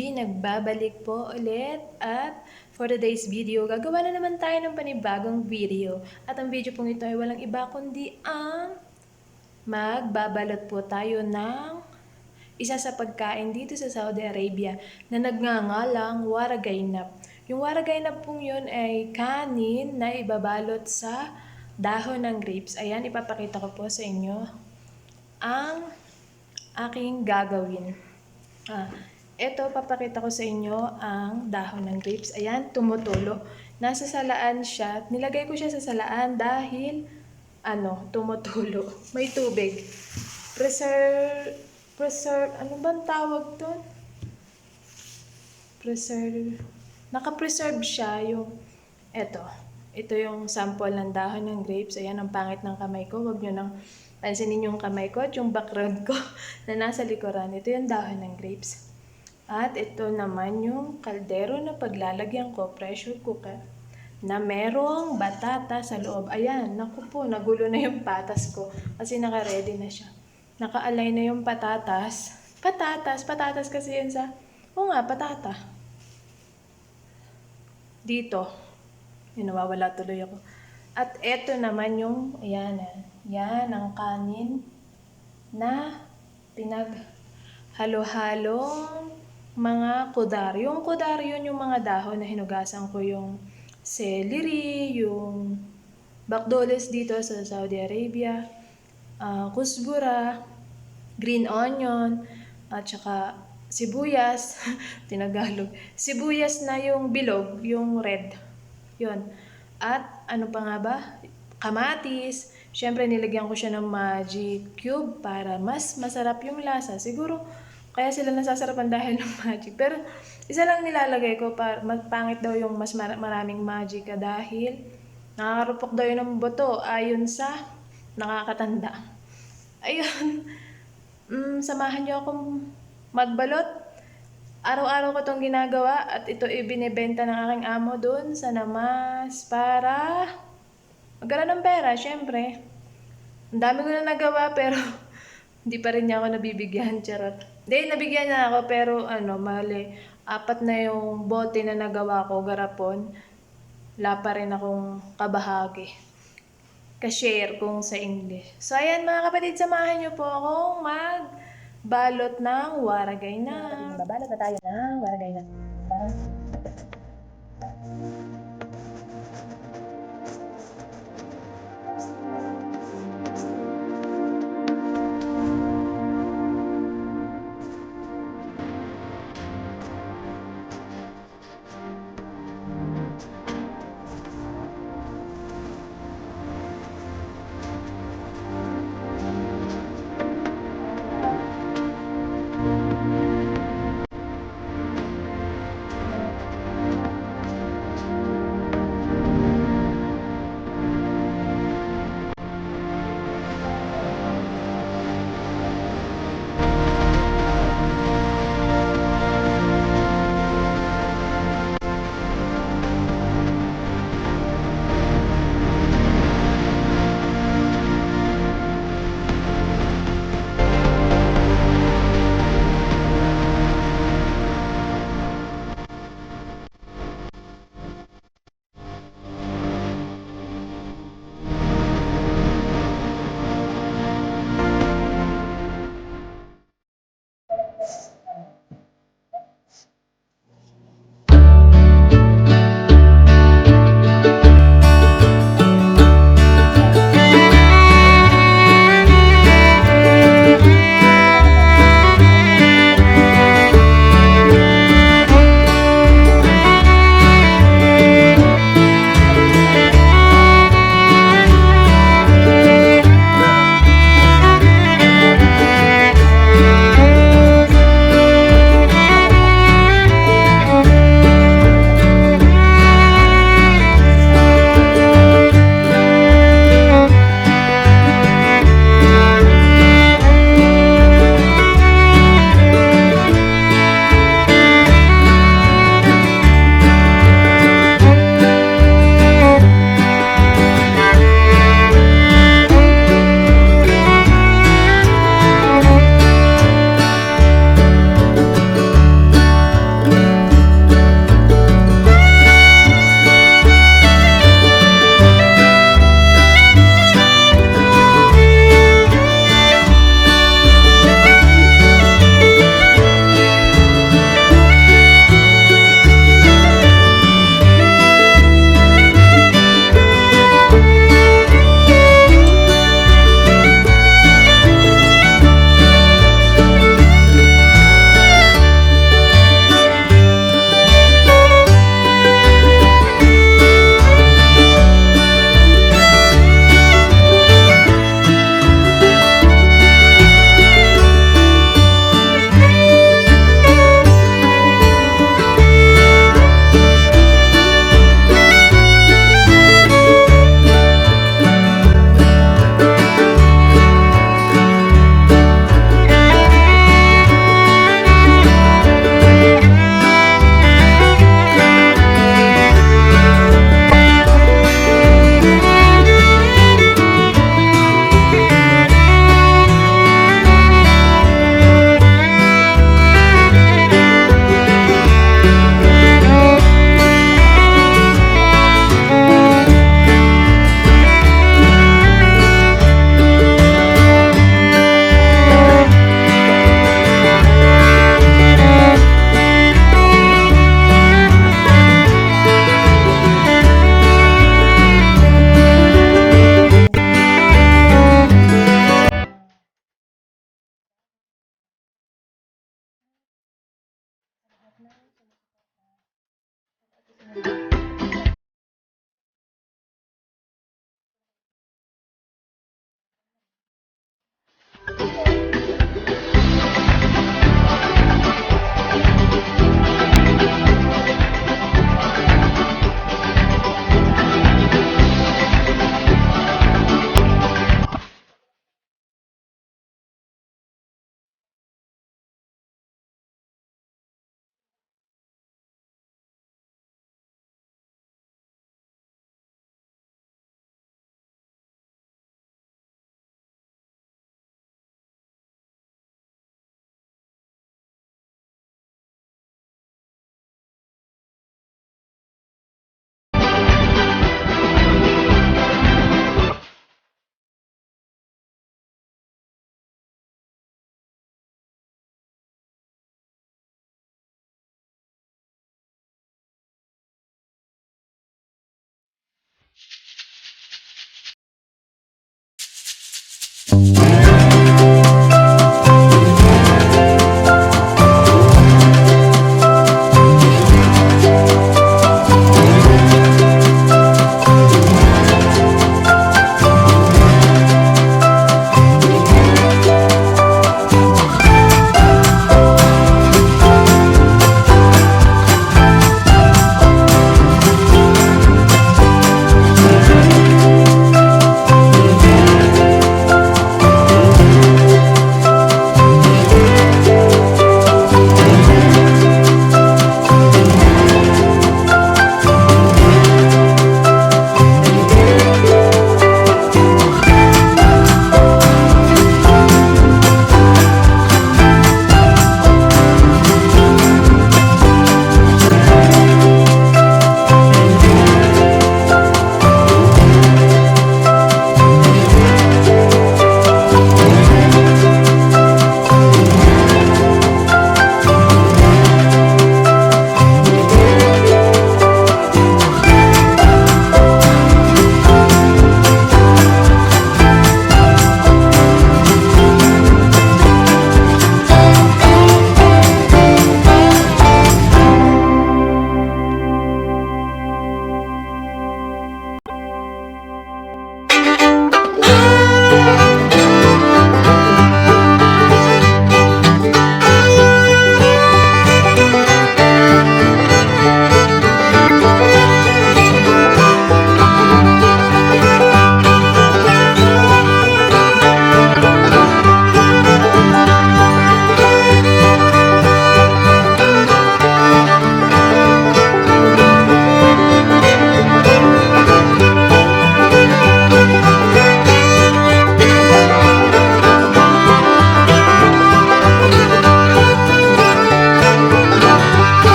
G, nagbabalik po ulit at for today's video, gagawa na naman tayo ng panibagong video. At ang video pong ito ay walang iba kundi ang magbabalot po tayo ng isa sa pagkain dito sa Saudi Arabia na nagngangalang waragaynap. Yung waragaynap pong yun ay kanin na ibabalot sa dahon ng grapes. Ayan, ipapakita ko po sa inyo ang aking gagawin. Ito, papakita ko sa inyo ang dahon ng grapes. Ayan, tumutulo. Nasa salaan siya. Nilagay ko siya sa salaan dahil, tumutulo. May tubig. Preserve, ano bang tawag doon? Naka-preserve siya yung, ito yung sample ng dahon ng grapes. Ayan, ang pangit ng kamay ko. Huwag nyo nang pansinin yung kamay ko at yung background ko na nasa likuran. Ito yung dahon ng grapes. At ito naman yung kaldero na paglalagyan ko, pressure cooker, na merong batata sa loob. Ayan, naku po, nagulo na yung patas ko kasi naka-ready na siya. Naka-align na yung patatas. Patatas kasi yun sa, patata. Dito. Yun, nawawala tuloy ako. At ito naman yung, yan ang kanin na halo-halong mga kudar. Yung kudar yun yung mga dahon na hinugasan ko, yung celery, yung bakdoles dito sa Saudi Arabia, kusbura, green onion, at saka sibuyas, tinagalog. Sibuyas na yung bilog, yung red. Yun. At ano pa nga ba? Kamatis. Siyempre nilagyan ko siya ng magic cube para mas masarap yung lasa. Siguro kaya sila nasasarapan dahil ng magic. Pero isa lang nilalagay ko para pangit daw yung mas maraming magic dahil nakakarupok daw yun ng buto ayon sa nakakatanda. Ayun. Samahan niyo akong magbalot. Araw-araw ko itong ginagawa at ito ibinebenta ng aking amo doon sa Namas para magkaroon ng pera, syempre. Ang dami ko na nagawa pero hindi pa rin niya ako nabibigyan, charot. Hindi, nabigyan niya ako pero mali. 4 na yung bote na nagawa ko, garapon. Wala pa rin akong kabahagi. Ka-share kung sa English. So ayan mga kapatid, samahan niyo po akong magbalot ng waragay na. Babalot na tayo ng waragay na.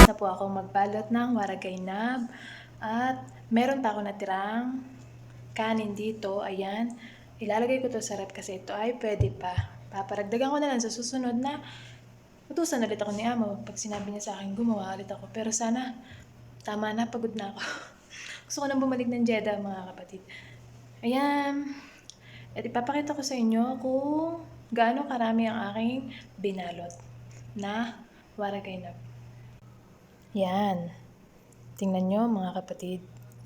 na po akong magbalot ng waragaynab at meron pa ako natirang kanin dito. Ayan, ilalagay ko to sa rep kasi ito ay pwede pa. Paparagdagan ko na lang sa susunod na utusan ulit ako ni Amo pag sinabi niya sa akin gumawa ulit ako. Pero sana tama na, pagod na ako. Gusto ko nang bumalik ng Jeddah mga kapatid. Ayan, at ipapakita ko sa inyo kung gaano karami ang aking binalot na waragaynab. Yan. Tingnan nyo mga kapatid.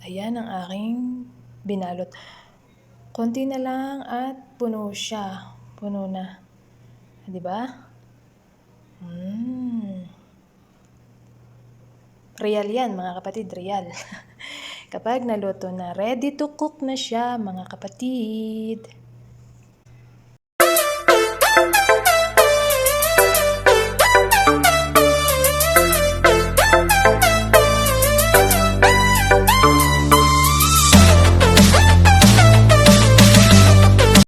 Ayan ang aking binalot. Konti na lang at puno siya. Puno na. Diba? Real yan mga kapatid, real. Kapag naluto na, ready to cook na siya mga kapatid.